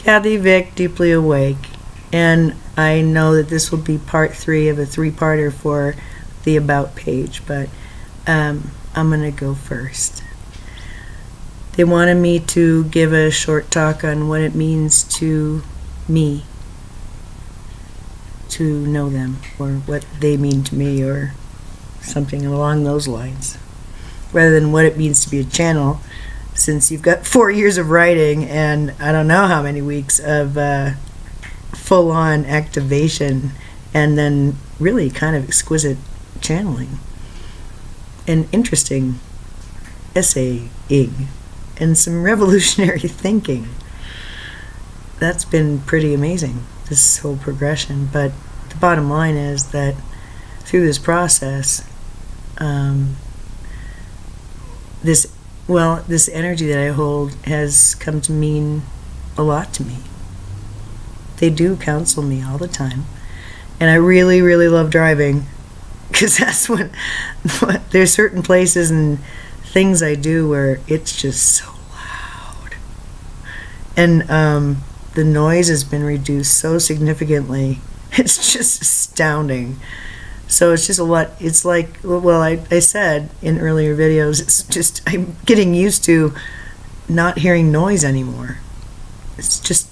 Kathy Vick, Deeply Awake. And I know that this will be part 3 of a 3-parter for the About page, but I'm going to go first. They wanted me to give a short talk on what it means to me to know them, or what they mean to me, or something along those lines, rather than what it means to be a channel, since you've got 4 years of writing and I don't know how many weeks of full-on activation, and then really kind of exquisite channeling and interesting essaying and some revolutionary thinking. That's been pretty amazing, this whole progression. But the bottom line is that through this process, this energy that I hold has come to mean a lot to me. They do counsel me all the time, and I really, really love driving, because that's when there's certain places and things I do where it's just so loud, and the noise has been reduced so significantly. It's just astounding. So it's just a lot. It's like, well, I said in earlier videos, it's just I'm getting used to not hearing noise anymore. It's just,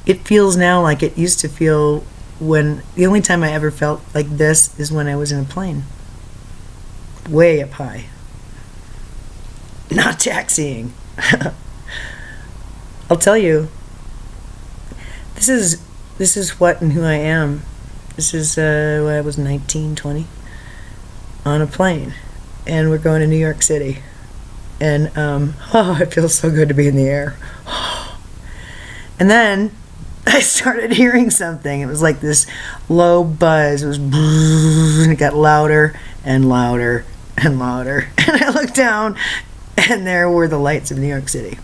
it feels now like it used to feel when the only time I ever felt like this is when I was in a plane, way up high, not taxiing. I'll tell you, this is what and who I am. This is when I was 19, 20, on a plane, and we're going to New York City, and oh, it feels so good to be in the air. And then I started hearing something. It was like this low buzz. It was, and it got louder and louder and louder. And I looked down, and there were the lights of New York City.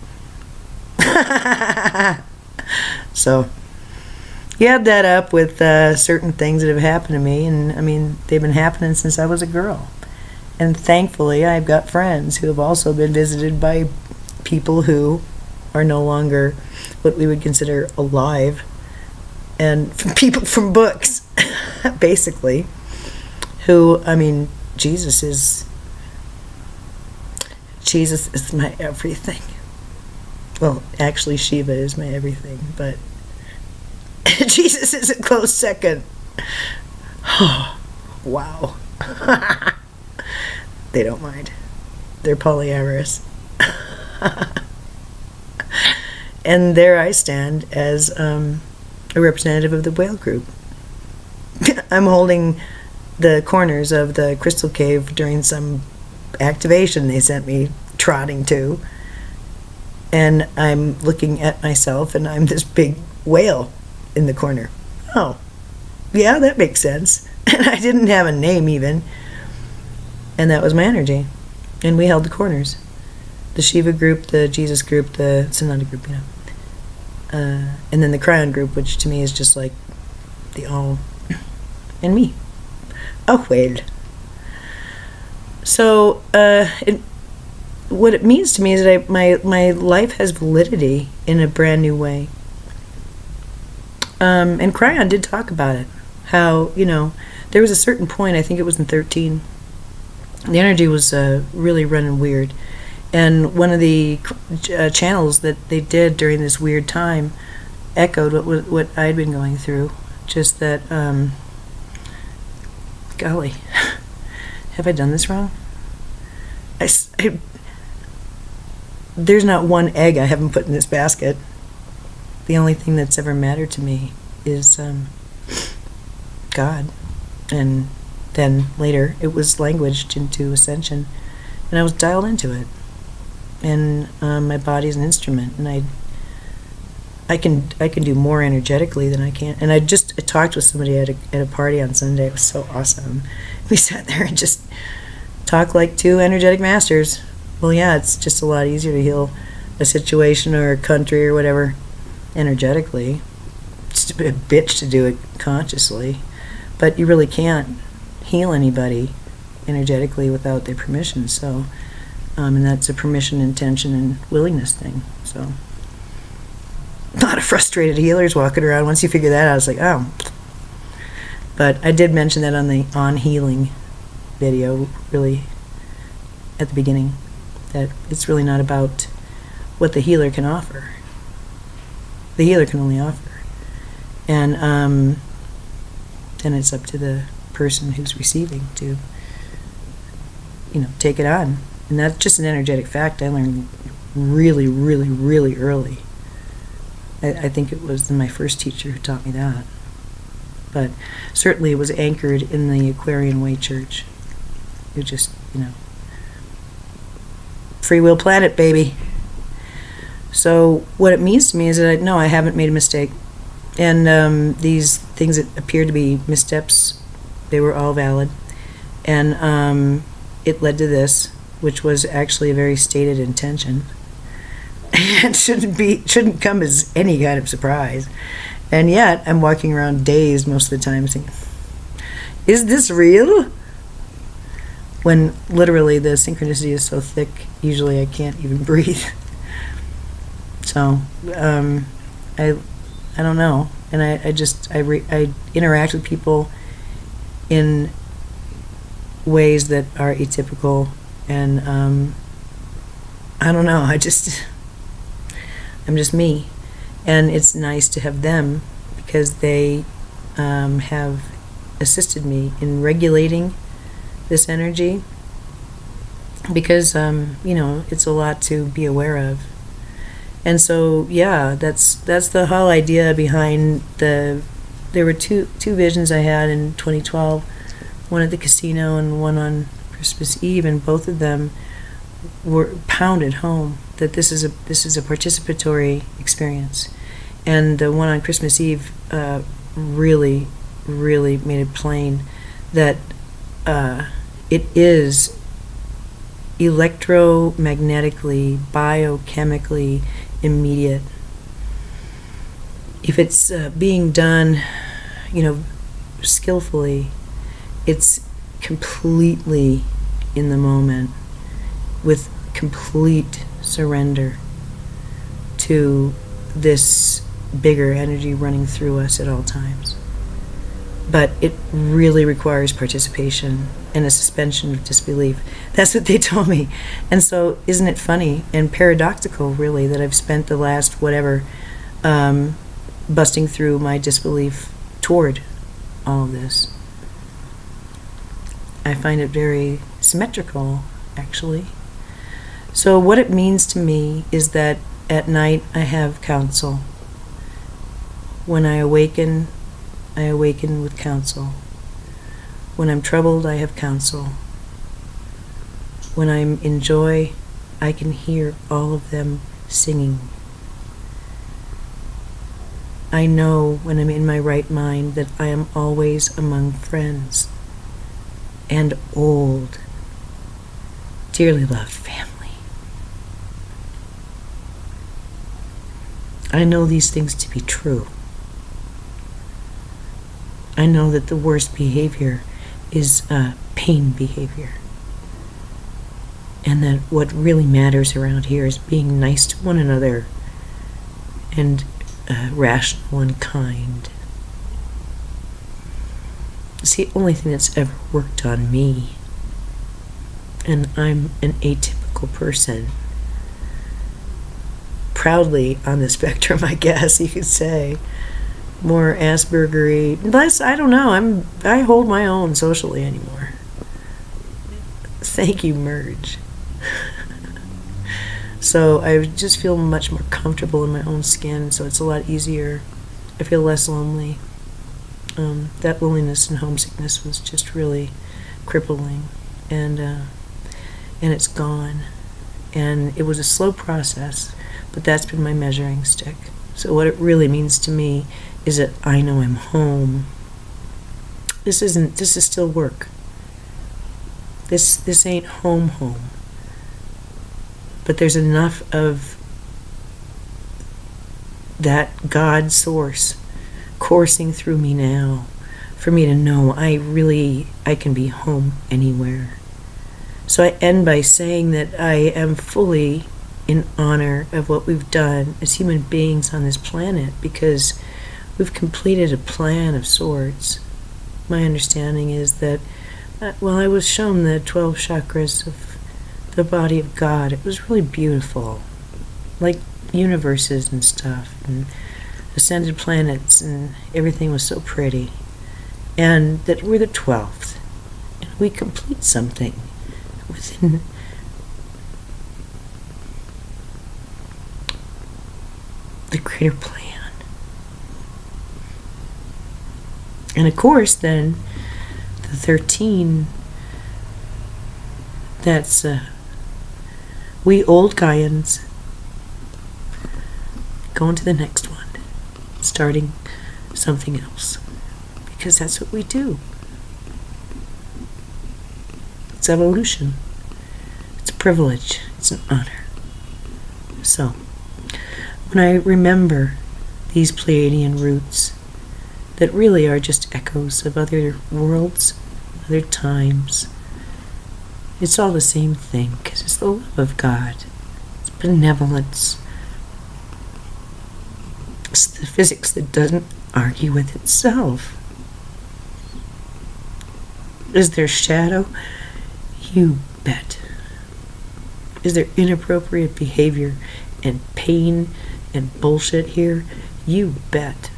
So you add that up with certain things that have happened to me, and I mean, they've been happening since I was a girl. And thankfully, I've got friends who have also been visited by people who are no longer what we would consider alive, and people from books, basically, who, I mean, Jesus is my everything. Well, actually, Shiva is my everything, but Jesus is a close second. Wow. They don't mind. They're polyamorous. And there I stand as a representative of the whale group. I'm holding the corners of the crystal cave during some activation they sent me trotting to. And I'm looking at myself, and I'm this big whale in the corner. Oh, yeah, that makes sense. And I didn't have a name even. And that was my energy. And we held the corners. The Shiva group, the Jesus group, the Sananda group, you know. And then the Cryon group, which to me is just like the all and me. Oh, well. So, what it means to me is that my life has validity in a brand new way. And Cryon did talk about it. How, you know, there was a certain point, I think it was in 13, the energy was really running weird. And one of the channels that they did during this weird time echoed what I'd been going through. Just that, golly, have I done this wrong? There's not one egg I haven't put in this basket. The only thing that's ever mattered to me is God. And then later it was languaged into ascension, and I was dialed into it. And my body's an instrument, and I can do more energetically than I can. And I just talked with somebody at a party on Sunday. It was so awesome. We sat there and just talked like two energetic masters. Well, yeah, it's just a lot easier to heal a situation or a country or whatever energetically. It's a bitch to do it consciously, but you really can't heal anybody energetically without their permission. So. And that's a permission, intention, and willingness thing. So lot of frustrated healers walking around. Once you figure that out, it's like, oh. But I did mention that on the On Healing video, really, at the beginning, that it's really not about what the healer can offer. The healer can only offer. And then it's up to the person who's receiving to, take it on. And that's just an energetic fact I learned really, really, really early. I think it was my first teacher who taught me that. But certainly it was anchored in the Aquarian Way Church. It just, free will planet, baby. So what it means to me is that I haven't made a mistake. And these things that appeared to be missteps, they were all valid. And it led to this, which was actually a very stated intention. And shouldn't come as any kind of surprise. And yet, I'm walking around dazed most of the time thinking, is this real? When literally the synchronicity is so thick, usually I can't even breathe. So, I don't know. And I interact with people in ways that are atypical. And I don't know. I'm just me. And it's nice to have them because they have assisted me in regulating this energy because, it's a lot to be aware of. And so, yeah, that's the whole idea behind there were two visions I had in 2012, one at the casino and one on Christmas Eve, and both of them were pounded home that this is a participatory experience. And the one on Christmas Eve really, really made it plain that it is electromagnetically, biochemically immediate. If it's being done, skillfully, it's completely in the moment with complete surrender to this bigger energy running through us at all times. But it really requires participation and a suspension of disbelief. That's what they told me. And so isn't it funny and paradoxical, really, that I've spent the last busting through my disbelief toward all of this. I find it very symmetrical, actually. So what it means to me is that at night I have counsel. When I awaken with counsel. When I'm troubled, I have counsel. When I'm in joy, I can hear all of them singing. I know when I'm in my right mind that I am always among friends and old, dearly loved family. I know these things to be true. I know that the worst behavior is pain behavior. And that what really matters around here is being nice to one another and rational and kind. It's the only thing that's ever worked on me. And I'm an atypical person. Proudly on the spectrum, I guess you could say. More Asperger-y. Plus, I don't know, I hold my own socially anymore. Thank you, Merge. So I just feel much more comfortable in my own skin, so it's a lot easier. I feel less lonely. That loneliness and homesickness was just really crippling, and it's gone. And it was a slow process, but that's been my measuring stick. So what it really means to me is that I know I'm home. This is still work. This ain't home. But there's enough of that God source coursing through me now for me to know I can be home anywhere. So I end by saying that I am fully in honor of what we've done as human beings on this planet, because we've completed a plan of sorts. My understanding is that, well, I was shown the 12 chakras of the body of God. It was really beautiful, like universes and stuff, and ascended planets, and everything was so pretty. And that we're the 12th, and we complete something within the greater plan. And of course, then, the 13, that's we old Gaians going to the next one, starting something else, because that's what we do. It's evolution. It's a privilege. It's an honor. So, when I remember these Pleiadian roots that really are just echoes of other worlds, other times, it's all the same thing, because it's the love of God. It's benevolence. It's the physics that doesn't argue with itself. Is there shadow? You bet. Is there inappropriate behavior and pain and bullshit here? You bet.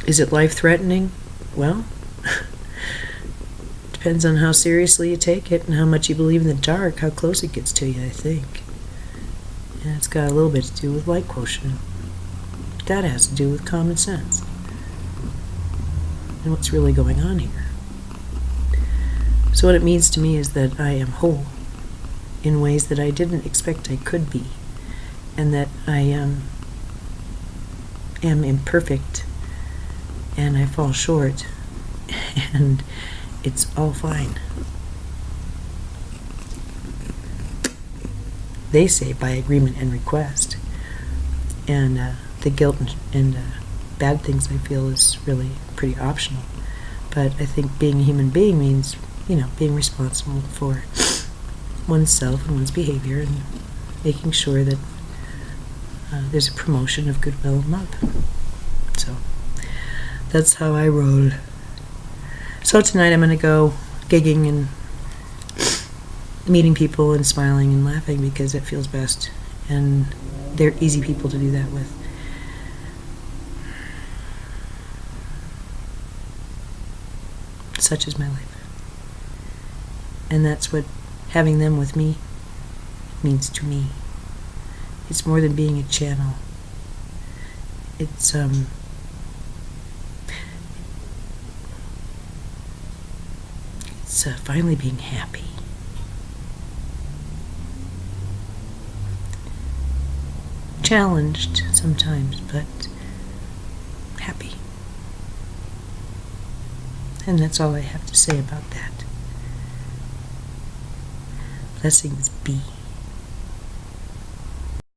Is it life-threatening? Well, depends on how seriously you take it and how much you believe in the dark, how close it gets to you, I think. And it's got a little bit to do with light quotient. That has to do with common sense and what's really going on here. So what it means to me is that I am whole in ways that I didn't expect I could be, and that I am imperfect, and I fall short, and it's all fine. They say by agreement and request, and the guilt and bad things I feel is really pretty optional. But I think being a human being means, being responsible for oneself and one's behavior, and making sure that there's a promotion of goodwill and love. So that's how I roll. So tonight I'm going to go gigging and meeting people and smiling and laughing, because it feels best, and they're easy people to do that with. Such is my life. And that's what having them with me means to me. It's more than being a channel. It's finally being happy. Challenged sometimes, but happy. And that's all I have to say about that. Blessings be.